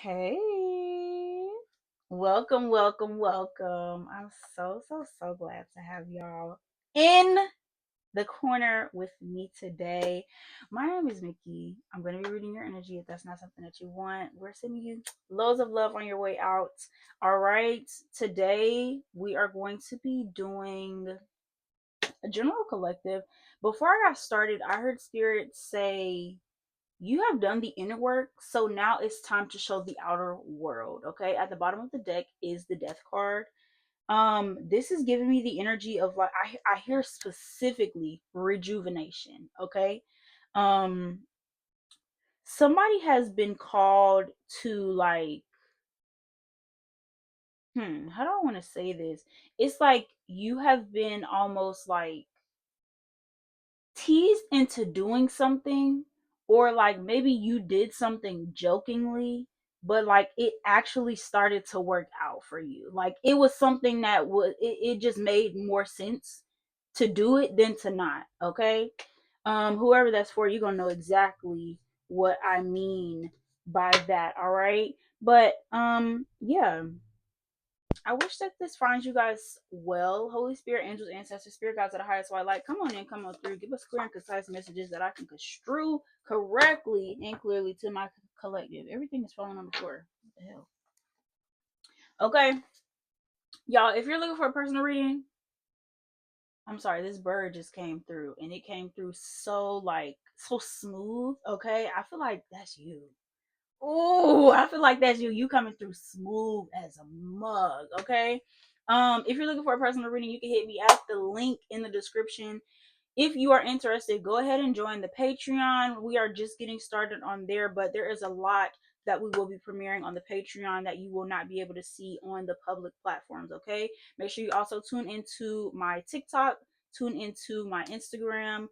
Hey, welcome, welcome, welcome. I'm so glad to have y'all in the corner with me today. My name is Mickey. I'm going to be reading your energy if that's not something that you want. We're sending you loads of love on your way out. All right, today we are going to be doing a general collective. Before I got started, I heard Spirit say you have done the inner work, so now it's time to show the outer world. Okay, at the bottom of the deck is the death card. This is giving me the energy of like I hear specifically rejuvenation. Okay. um Somebody has been called to like, how do I want to say this? It's like you have been almost like teased into doing something, or like maybe you did something jokingly, but like it actually started to work out for you. Like it was something that it just made more sense to do it than to not. Okay. Whoever that's for, you're gonna know exactly what I mean by that. All right. But yeah, I wish that this finds you guys well. Holy Spirit, angels, ancestors, spirit guides of the highest white light, come on in, come on through. Give us clear and concise messages that I can construe correctly and clearly to my collective. Everything is falling on the floor. What the hell? Okay, y'all, if you're looking for a personal reading, I'm sorry, this bird just came through and it came through so like so smooth. Okay, I feel like that's you. Oh, I feel like that's you. You coming through smooth as a mug, okay? If you're looking for a personal reading, you can hit me at the link in the description. If you are interested, go ahead and join the Patreon. We are just getting started on there, but there is a lot that we will be premiering on the Patreon that you will not be able to see on the public platforms, okay? Make sure you also tune into my TikTok, tune into my Instagram.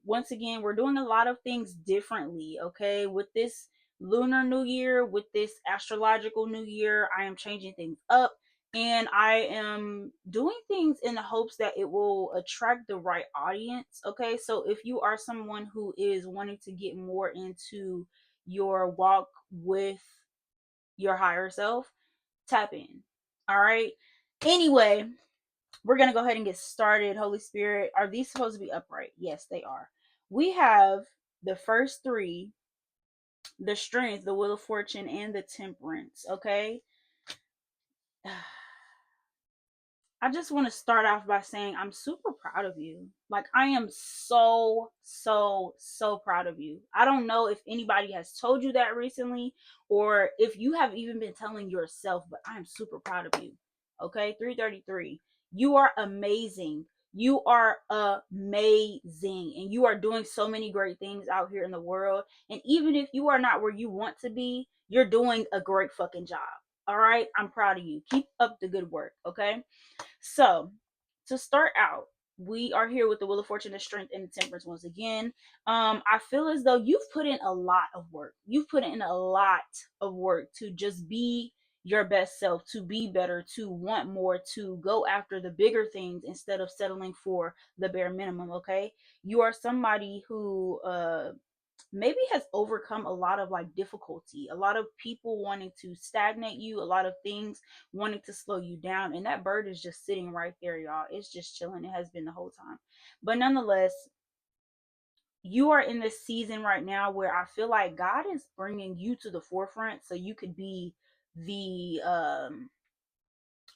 Once again, we're doing a lot of things differently, okay? With this lunar new year, with this astrological new year, I am changing things up and I am doing things in the hopes that it will attract the right audience. Okay, so if you are someone who is wanting to get more into your walk with your higher self, tap in. All right. Anyway, we're gonna go ahead and get started. Holy Spirit, are these supposed to be upright? Yes, they are. We have the first three: the strength, the wheel of fortune, and the temperance. Okay. I just want to start off by saying I'm super proud of you. Like, I am so proud of you. I don't know if anybody has told you that recently or if you have even been telling yourself, but I am super proud of you. Okay, 333. You are amazing. You are amazing. And you are doing so many great things out here in the world. And even if you are not where you want to be, you're doing a great fucking job. All right, I'm proud of you. Keep up the good work. Okay. So, to start out, we are here with the Wheel of Fortune, the Strength, and the Temperance once again. I feel as though you've put in a lot of work. You've put in a lot of work to just be your best self, to be better, to want more, to go after the bigger things instead of settling for the bare minimum. Okay, you are somebody who maybe has overcome a lot of like difficulty, a lot of people wanting to stagnate you, a lot of things wanting to slow you down, and that bird is just sitting right there, y'all. It's just chilling. It has been the whole time. But nonetheless, you are in this season right now where I feel like God is bringing you to the forefront so you could be the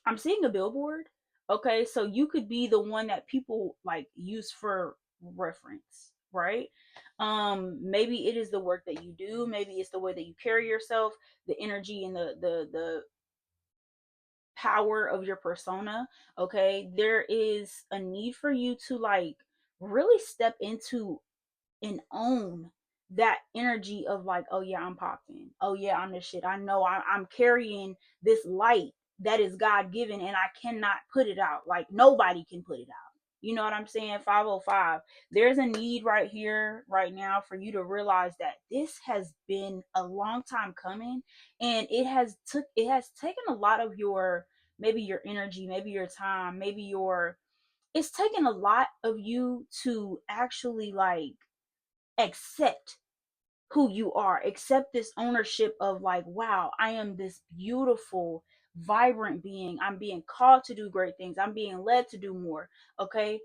I'm seeing a billboard. Okay, so you could be the one that people like use for reference, right? Maybe it is the work that you do, maybe it's the way that you carry yourself, the energy and the power of your persona. Okay, there is a need for you to like really step into and own that energy of like, oh yeah, I'm popping. Oh yeah, I'm the shit. I know I'm carrying this light that is God given and I cannot put it out. Like nobody can put it out. You know what I'm saying? 505. There's a need right here, right now, for you to realize that this has been a long time coming and it has taken a lot of your, maybe your energy, maybe your time, maybe your, it's taken a lot of you to actually like accept who you are. Accept this ownership of like, wow, I am this beautiful, vibrant being. I'm being called to do great things. I'm being led to do more. Okay.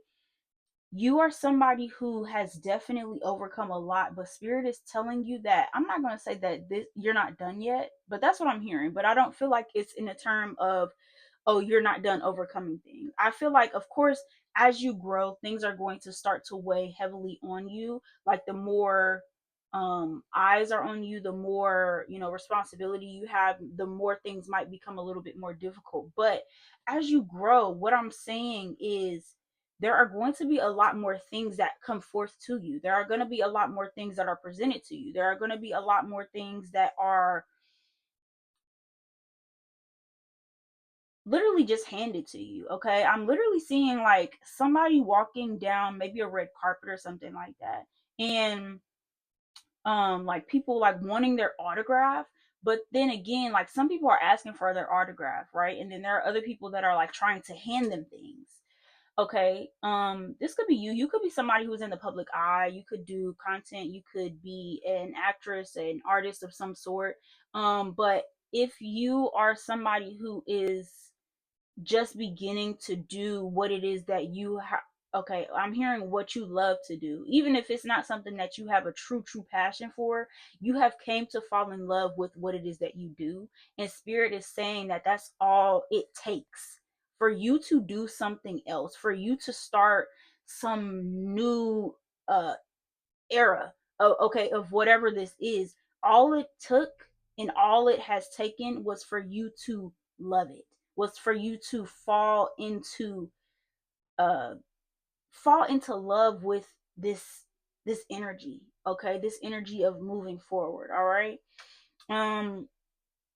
You are somebody who has definitely overcome a lot, but spirit is telling you that, I'm not going to say that this you're not done yet, but that's what I'm hearing. But I don't feel like it's in a term of, oh, you're not done overcoming things. I feel like, of course, as you grow, things are going to start to weigh heavily on you. Like the more eyes are on you, the more, responsibility you have, the more things might become a little bit more difficult. But as you grow, what I'm saying is there are going to be a lot more things that come forth to you. There are going to be a lot more things that are presented to you. There are going to be a lot more things that are literally just handed to you. Okay, I'm literally seeing like somebody walking down maybe a red carpet or something like that, and like people like wanting their autograph. But then again, like some people are asking for their autograph, right? And then there are other people that are like trying to hand them things. Okay, this could be you. You could be somebody who's in the public eye. You could do content. You could be an actress, an artist of some sort. But if you are somebody who is just beginning to do what it is that you have, okay, I'm hearing what you love to do, even if it's not something that you have a true passion for. You have came to fall in love with what it is that you do, and spirit is saying that that's all it takes for you to do something else, for you to start some new uh era of, okay, of whatever this is. All it took and all it has taken was for you to love it, was for you to uh fall into love with this energy. Okay, this energy of moving forward. All right. um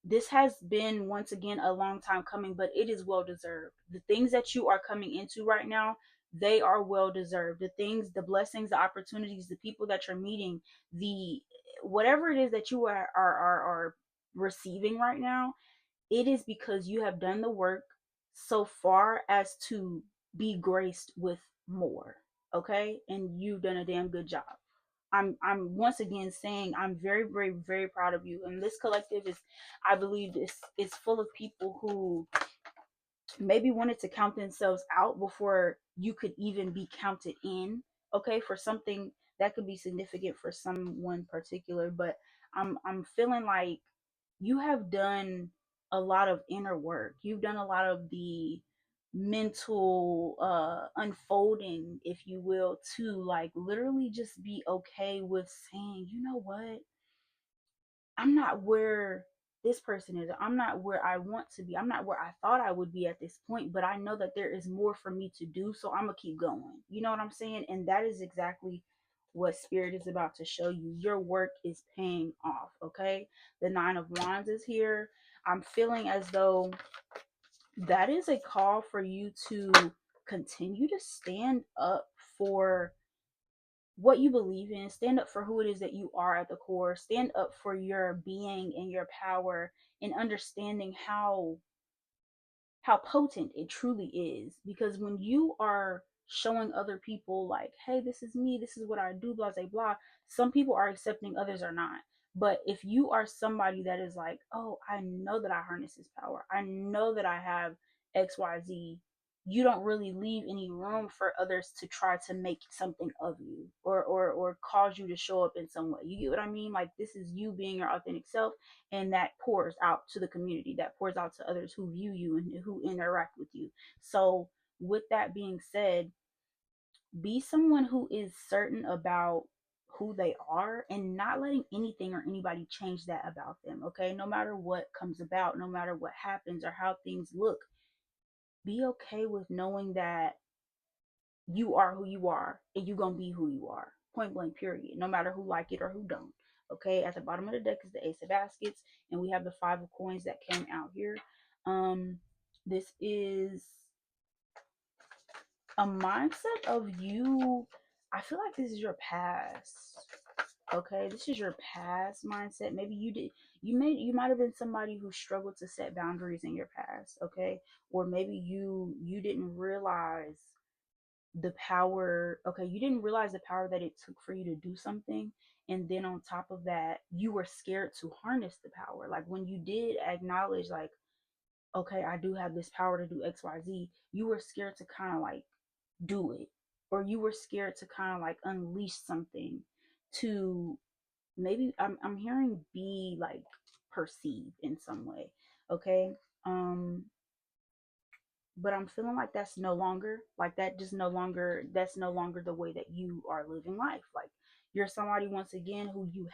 this has been, once again, a long time coming, but it is well deserved. The things that you are coming into right now, they are well deserved. The things, the blessings, the opportunities, the people that you're meeting, the whatever it is that you are receiving right now, it is because you have done the work so far as to be graced with more. Okay, and you've done a damn good job. I'm once again saying I'm very proud of you. And this collective is, I believe, is full of people who maybe wanted to count themselves out before you could even be counted in. Okay, for something that could be significant for someone particular. But I'm feeling like you have done a lot of inner work. You've done a lot of the mental unfolding, if you will, to like literally just be okay with saying, you know what, I'm not where this person is. I'm not where I want to be. I'm not where I thought I would be at this point, but I know that there is more for me to do. So I'm going to keep going. You know what I'm saying? And that is exactly what spirit is about to show you. Your work is paying off. Okay. The Nine of Wands is here. I'm feeling as though that is a call for you to continue to stand up for what you believe in, stand up for who it is that you are at the core, stand up for your being and your power, and understanding how potent it truly is. Because when you are showing other people like, hey, this is me, this is what I do, blah blah blah, some people are accepting, others are not. But if you are somebody that is like, oh, I know that I harness this power, I know that I have XYZ, you don't really leave any room for others to try to make something of you, or cause you to show up in some way. You get what I mean? Like, this is you being your authentic self, and that pours out to the community, that pours out to others who view you and who interact with you. So with that being said, be someone who is certain about who they are and not letting anything or anybody change that about them. Okay, no matter what comes about, no matter what happens or how things look, be okay with knowing that you are who you are and you gonna be who you are, point blank, period, no matter who like it or who don't. Okay, at the bottom of the deck is the Ace of Baskets, and we have the Five of Coins that came out here. This is a mindset of you. I feel like this is your past. Okay, this is your past mindset. Maybe you might have been somebody who struggled to set boundaries in your past. Okay, or maybe you didn't realize the power. Okay, you didn't realize the power that it took for you to do something, And then on top of that, you were scared to harness the power. Like when you did acknowledge, like, okay, I do have this power to do XYZ, you were scared to kind of like do it. Or you were scared to kind of like unleash something to maybe I'm hearing be like perceived in some way. Okay. Um but I'm feeling like that's no longer like that just no longer that's no longer the way that you are living life. Like you're somebody once again who you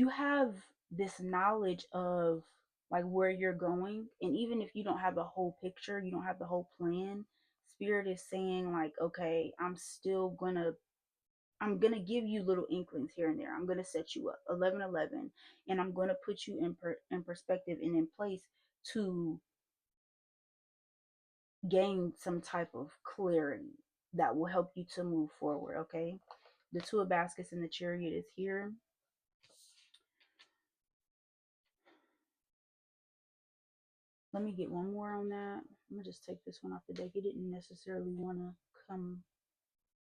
have this knowledge of like where you're going, and even if you don't have the whole picture, you don't have the whole plan, spirit is saying like, okay, I'm gonna give you little inklings here and there. I'm gonna set you up 1111, and I'm gonna put you in perspective and in place to gain some type of clarity that will help you to move forward. Okay, the two of baskets and the chariot is here. Let me get one more on that. I'm gonna just take this one off the deck. It didn't necessarily want to come.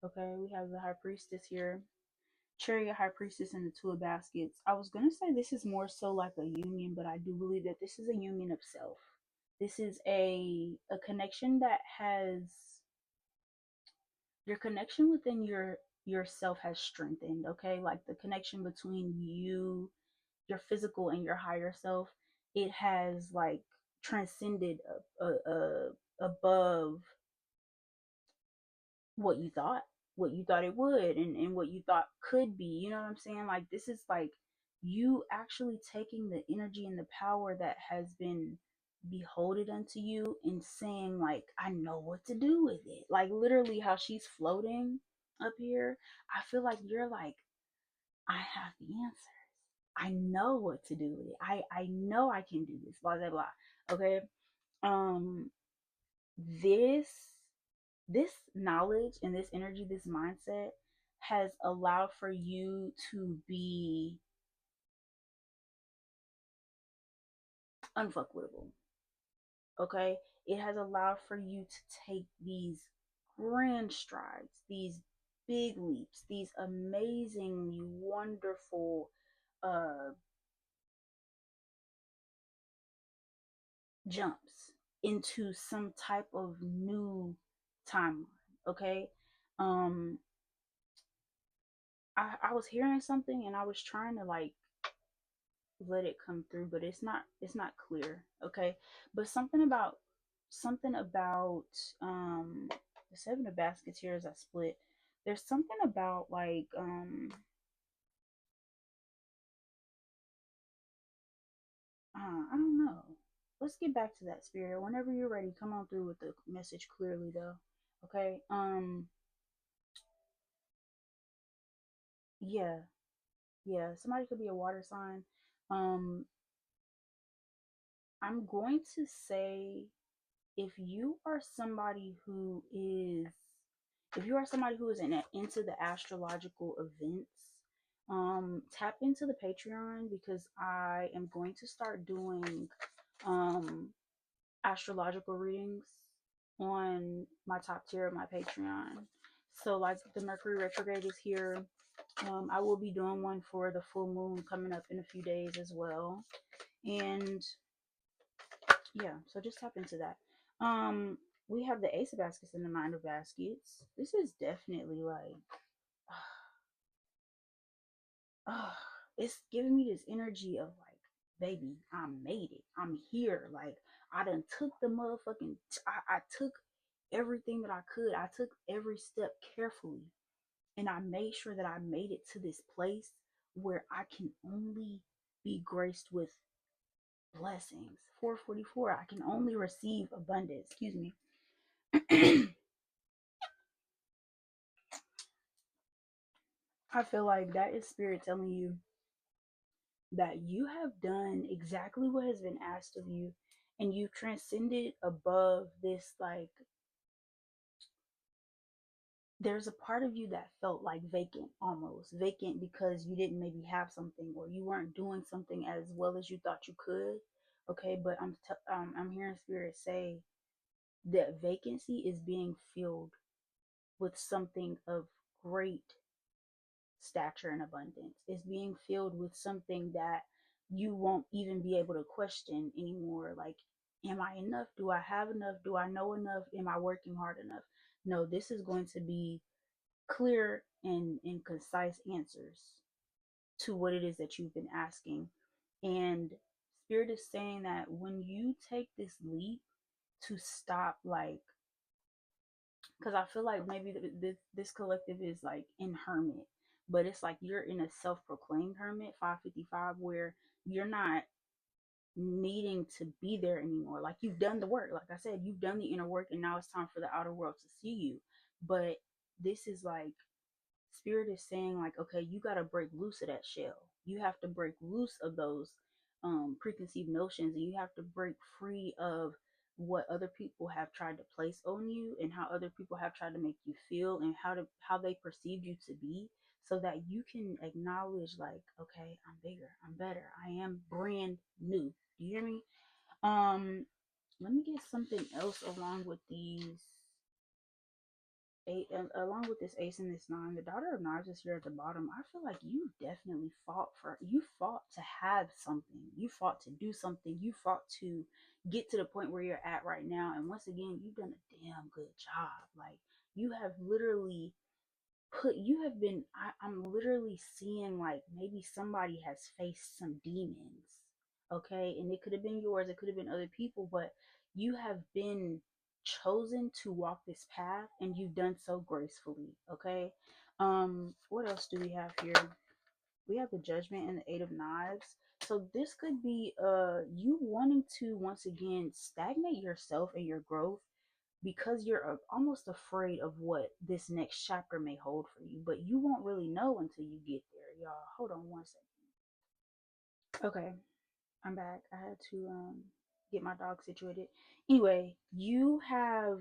Okay, we have the high priestess here, chariot, high priestess, and the two of baskets. I was gonna say this is more so like a union, but I do believe that this is a union of self. This is a connection that has your connection within yourself has strengthened. Okay, like the connection between you, your physical, and your higher self, it has like transcended above what you thought it would, and what you thought could be. You know what I'm saying? Like this is like you actually taking the energy and the power that has been beholded unto you and saying like, I know what to do with it. Like literally how she's floating up here, I feel like you're like, I have the answer. I know what to do with it. I know I can do this. Blah blah blah. Okay. Um, this this knowledge and this energy, this mindset has allowed for you to be unfuckwittable. Okay, it has allowed for you to take these grand strides, these big leaps, these amazingly wonderful uh jumps into some type of new timeline. Okay. um I was hearing something and I was trying to like let it come through, but it's not clear. Okay. But something about the seven of baskets here as I split, there's something about like I don't know. Let's get back to that, spirit. Whenever you're ready, come on through with the message clearly though. Okay. Yeah. Yeah, somebody could be a water sign. Um, I'm going to say if you are somebody who is, if you are somebody who is into the astrological events, tap into the Patreon because I am going to start doing um astrological readings on my top tier of my Patreon. So like the Mercury retrograde is here. I will be doing one for the full moon coming up in a few days as well. And yeah, so just tap into that. We have the Ace of Baskets and the Nine of Baskets. This is definitely like, it's giving me this energy of like, baby, I made it. I'm here. Like, I done took the motherfucking, I took everything that I could. I took every step carefully, and I made sure that I made it to this place where I can only be graced with blessings. 444, I can only receive abundance. Excuse me. I feel like that is spirit telling you that you have done exactly what has been asked of you, and you've transcended above this. Like, there's a part of you that felt like vacant, almost vacant, because you didn't maybe have something or you weren't doing something as well as you thought you could. Okay, but I'm hearing spirit say that vacancy is being filled with something of great stature and abundance. It's being filled with something that you won't even be able to question anymore. Like, am I enough? Do I have enough? Do I know enough? Am I working hard enough? No, this is going to be clear and concise answers to what it is that you've been asking. And Spirit is saying that when you take this leap to stop, like, because I feel like maybe this collective is like in hermit, but it's like you're in a self-proclaimed hermit, 555, where you're not needing to be there anymore. Like, you've done the work. Like I said, you've done the inner work, and now it's time for the outer world to see you. But this is like, Spirit is saying, like, okay, you got to break loose of that shell. You have to break loose of those preconceived notions, and you have to break free of what other people have tried to place on you, and how other people have tried to make you feel, and how they perceived you to be, so that you can acknowledge, like, okay, I'm bigger, I'm better, I am brand new. Do you hear me? Let me get something else along with these eight, along with this ace and this nine. The daughter of knives is here at the bottom. I feel like you fought to have something, you fought to do something, you fought to get to the point where you're at right now. And once again, you've done a damn good job. Like, you have literally you have been, I'm literally seeing, like, maybe somebody has faced some demons, okay? And it could have been yours, it could have been other people, but you have been chosen to walk this path, and you've done so gracefully, okay? What else do we have here? We have the Judgment and the Eight of Knives. So this could be you wanting to once again stagnate yourself and your growth, because you're almost afraid of what this next chapter may hold for you, but you won't really know until you get there, y'all. Hold on one second. Okay, I'm back. I had to get my dog situated. Anyway, you have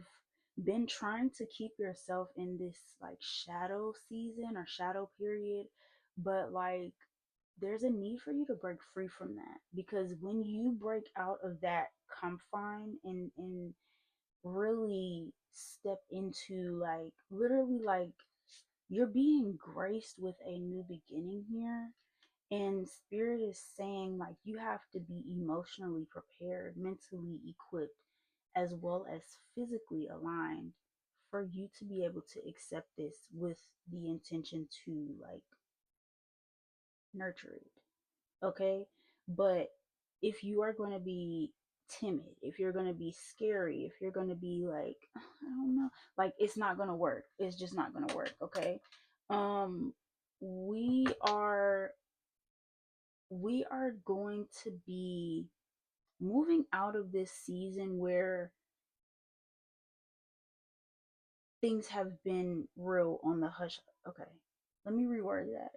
been trying to keep yourself in this, like, shadow season or shadow period, but, like, there's a need for you to break free from that, because when you break out of that confine and really step into, like, literally, like, you're being graced with a new beginning here. And Spirit is saying, like, you have to be emotionally prepared, mentally equipped, as well as physically aligned, for you to be able to accept this with the intention to, like, nurture it. Okay? But if you are going to be timid, if you're going to be scary, if you're going to be like, I don't know, like, it's not going to work. It's just not going to work, okay? Um we are going to be moving out of this season where things have been real on the hush. Okay. Let me reword that.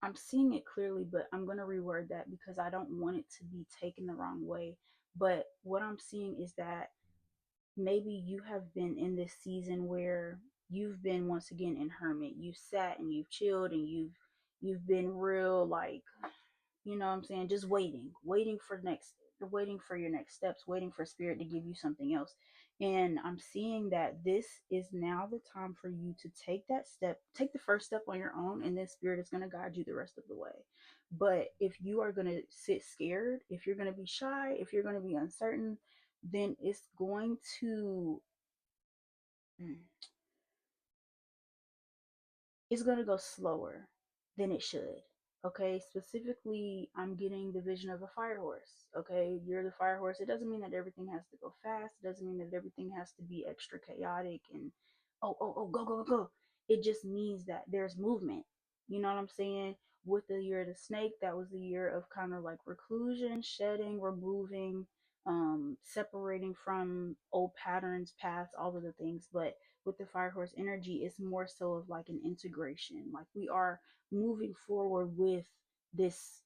I'm seeing it clearly, but I'm going to reword that because I don't want it to be taken the wrong way. But what I'm seeing is that maybe you have been in this season where you've been once again in hermit. You've sat and you've chilled, and you've been real, like, you know what I'm saying, just waiting for your next steps, waiting for Spirit to give you something else. And I'm seeing that this is now the time for you to take that step, take the first step on your own, and then Spirit is going to guide you the rest of the way. But if you are going to sit scared, if you're going to be shy, if you're going to be uncertain, then mm, it's going to go slower than it should. Okay, specifically, I'm getting the vision of a fire horse. Okay, you're the fire horse. It doesn't mean that everything has to go fast. It doesn't mean that everything has to be extra chaotic and, oh, go, go, go. It just means that there's movement. You know what I'm saying? With the year of the snake, that was the year of kind of like reclusion, shedding, removing, separating from old patterns, paths, all of the things. But with the fire horse energy, it's more so of like an integration. Like, we are moving forward with this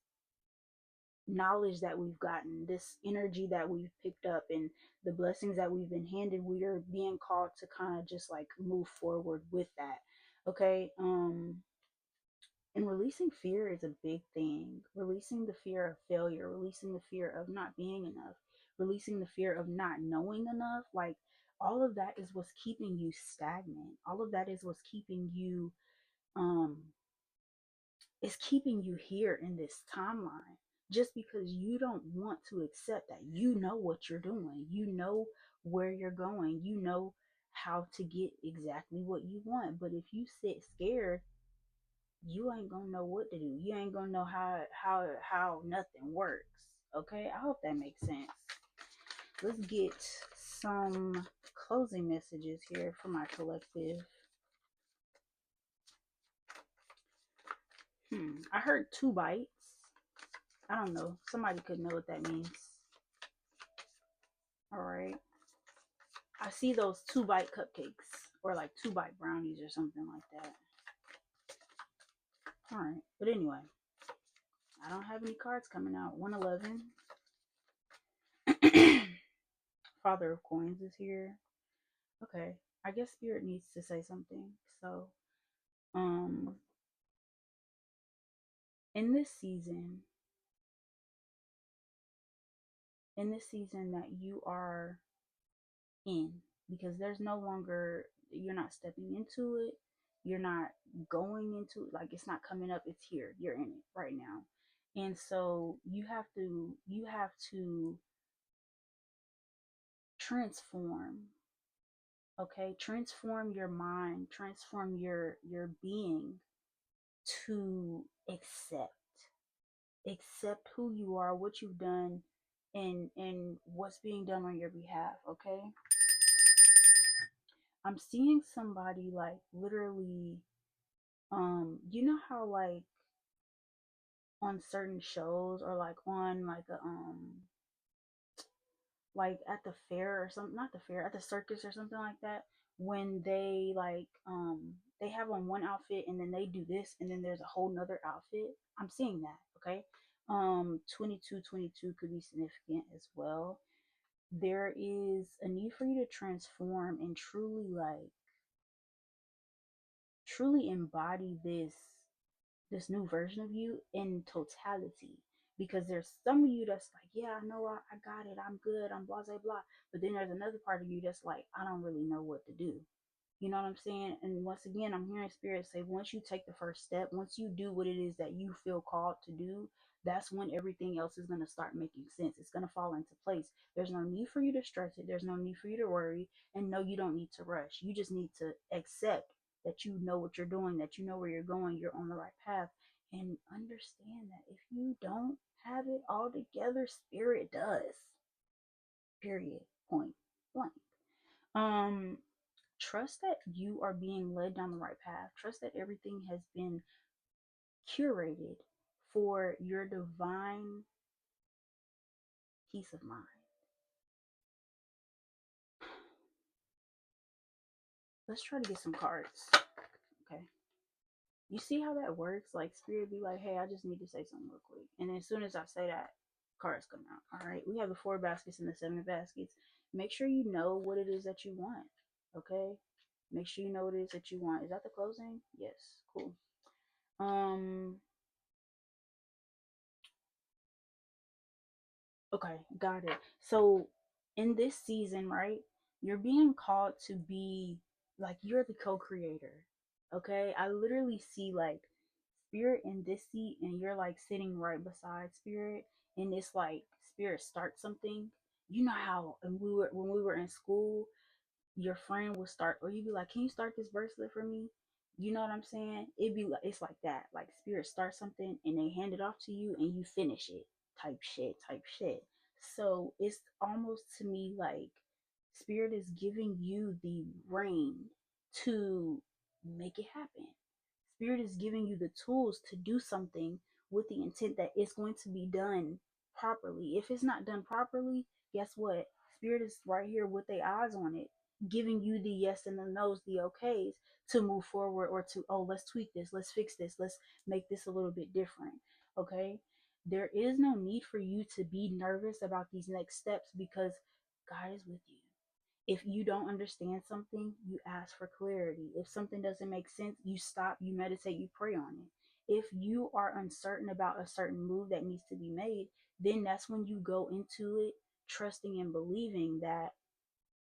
knowledge that we've gotten, this energy that we've picked up, and the blessings that we've been handed. We are being called to kind of just like move forward with that. Okay. And releasing fear is a big thing. Releasing the fear of failure, releasing the fear of not being enough, releasing the fear of not knowing enough. Like, all of that is what's keeping you stagnant. All of that is what's keeping you um It's keeping you here in this timeline just because you don't want to accept that you know what you're doing. You know where you're going. You know how to get exactly what you want. But if you sit scared, you ain't gonna know what to do. You ain't gonna know how nothing works. Okay? I hope that makes sense. Let's get some closing messages here for my collective. I heard 2 bites. I don't know. Somebody could know what that means. All right. I see those 2 bite cupcakes or like 2 bite brownies or something like that. All right. But anyway, I don't have any cards coming out. 111. Father of Coins is here. Okay. I guess Spirit needs to say something. So, um, in this season, that you are in, because there's no longer, you're not stepping into it, you're not going into it, like it's not coming up, it's here, you're in it right now. And so you have to transform. Okay, transform your mind, transform your being to accept who you are, what you've done, and what's being done on your behalf. Okay, I'm seeing somebody like literally, you know how like on certain shows or like on like a like at the fair or something, not the fair, at the circus or something like that, when they like they have on one outfit and then they do this and then there's a whole nother outfit. I'm seeing that. Okay, 2222 could be significant as well. There is a need for you to transform and truly embody this new version of you in totality, because there's some of you that's like, yeah, I know, I got it, I'm good, I'm blah blah blah. But then there's another part of you that's like, I don't really know what to do. You know what I'm saying? And once again, I'm hearing Spirit say, once you take the first step, once you do what it is that you feel called to do, that's when everything else is going to start making sense. It's going to fall into place. There's no need for you to stress it. There's no need for you to worry. And no, you don't need to rush. You just need to accept that you know what you're doing, that you know where you're going, you're on the right path. And understand that if you don't have it all together, Spirit does. Period. Point blank. Um, Trust that you are being led down the right path. Trust that everything has been curated for your divine peace of mind. Let's try to get some cards. Okay. You see how that works? Like Spirit be like, hey, I just need to say something real quick. And then as soon as I say that, cards come out. All right. We have the 4 baskets and the 7 baskets. Make sure you know what it is that you want. Okay. Make sure you know what it is that you want. Is that the closing? Yes. Cool. Okay, got it. So in this season, right, you're being called to be like, you're the co-creator. Okay? I literally see like Spirit in this seat and you're like sitting right beside Spirit, and it's like Spirit starts something. You know how and when we were in school, your friend will start, or you'd be like, can you start this bracelet for me? You know what I'm saying? It'd be like, it's like that. Like Spirit starts something and they hand it off to you and you finish it. Type shit. So it's almost to me like Spirit is giving you the reign to make it happen. Spirit is giving you the tools to do something with the intent that it's going to be done properly. If it's not done properly, guess what? Spirit is right here with their eyes on it, giving you the yes and the no's, the okays to move forward, or to, oh, let's tweak this, let's fix this, let's make this a little bit different. Okay? There is no need for you to be nervous about these next steps, because God is with you. If you don't understand something, you ask for clarity. If something doesn't make sense, you stop, you meditate, you pray on it. If you are uncertain about a certain move that needs to be made, then that's when you go into it trusting and believing that,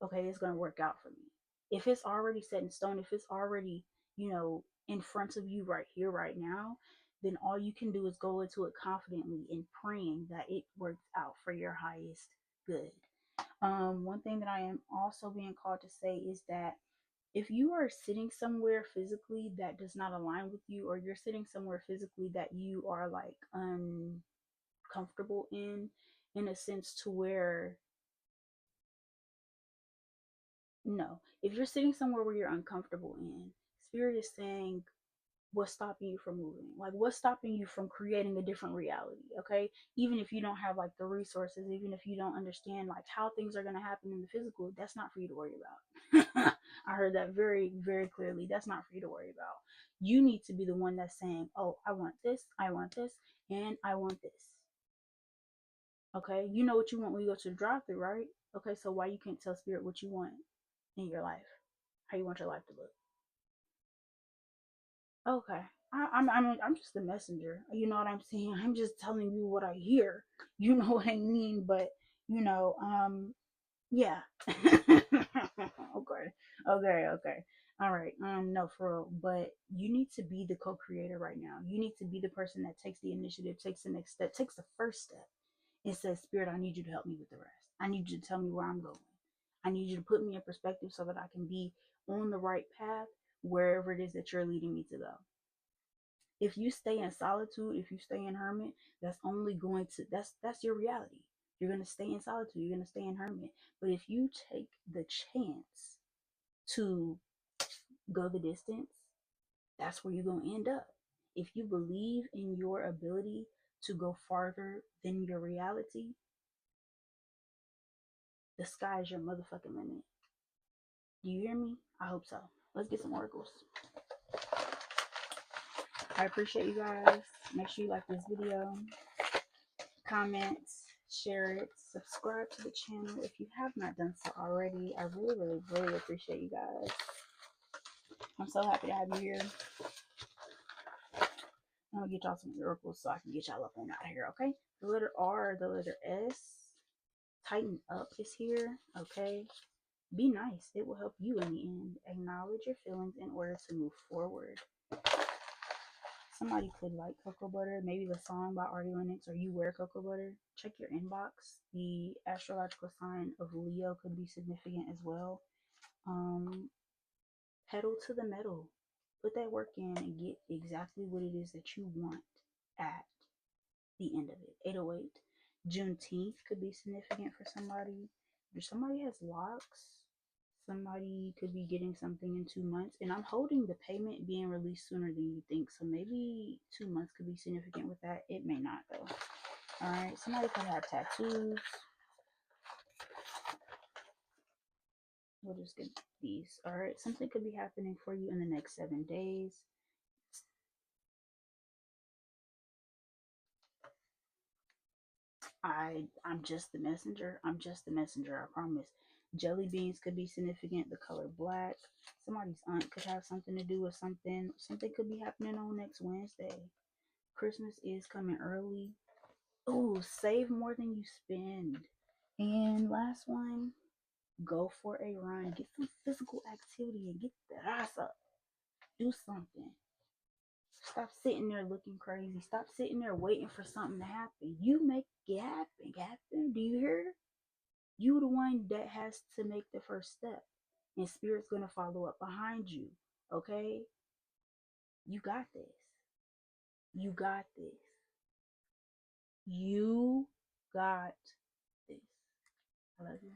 okay, it's going to work out for me. If it's already set in stone, if it's already, in front of you right here, right now, then all you can do is go into it confidently and praying that it works out for your highest good. One thing that I am also being called to say is that if you are sitting somewhere physically that does not align with you, or you're sitting somewhere physically that you are like uncomfortable in a sense to where, no, if you're sitting somewhere where you're uncomfortable in, spirit is saying, what's stopping you from moving? Like, what's stopping you from creating a different reality? Okay, even if you don't have like the resources, even if you don't understand like how things are going to happen in the physical, that's not for you to worry about. I heard that very, very clearly. That's not for you to worry about. You need to be the one that's saying, oh, I want this, I want this, and I want this. Okay, you know what you want when you go to the drive-thru, right? Okay, so why you can't tell spirit what you want in your life, how you want your life to look? Okay. I'm just the messenger. You know what I'm saying? I'm just telling you what I hear. You know what I mean? But you know, yeah. Okay. Okay. All right. No, for real. But you need to be the co-creator right now. You need to be the person that takes the initiative, takes the next step, takes the first step, and says, Spirit, I need you to help me with the rest. I need you to tell me where I'm going. I need you to put me in perspective so that I can be on the right path wherever it is that you're leading me to go. If you stay in solitude, if you stay in hermit, that's only going to that's your reality. You're going to stay in solitude, you're going to stay in hermit. But if you take the chance to go the distance, that's where you're going to end up. If you believe in your ability to go farther than your reality, the sky is your motherfucking limit. Do you hear me? I hope so. Let's get some oracles. I appreciate you guys. Make sure you like this video, comment, share it, subscribe to the channel if you have not done so already. I really, really, really appreciate you guys. I'm so happy to have you here. I'm gonna get y'all some oracles so I can get y'all up on out of here, okay? The letter R, the letter S, tighten up is here, okay? Be nice. It will help you in the end. Acknowledge your feelings in order to move forward. Somebody could like cocoa butter, maybe the song by Ari Lennox, or you wear cocoa butter. Check your inbox. The astrological sign of Leo could be significant as well. Pedal to the metal. Put that work in and get exactly what it is that you want at the end of it. 808. Juneteenth could be significant for somebody. If somebody has locks, somebody could be getting something in 2 months. And I'm holding the payment being released sooner than you think. So maybe 2 months could be significant with that. It may not though. Alright, somebody could have tattoos. We'll just get these. Alright, something could be happening for you in the next 7 days. I'm just the messenger. I'm just the messenger, I promise. Jelly beans could be significant. The color black. Somebody's aunt could have something to do with something. Something could be happening on next Wednesday. Christmas is coming early. Oh, save more than you spend. And last one, go for a run. Get some physical activity and get the ass up. Do something. Stop sitting there looking crazy. Stop sitting there waiting for something to happen. You make it happen. Do you hear? You the one that has to make the first step. And spirit's gonna follow up behind you. Okay? You got this. You got this. You got this. I love you.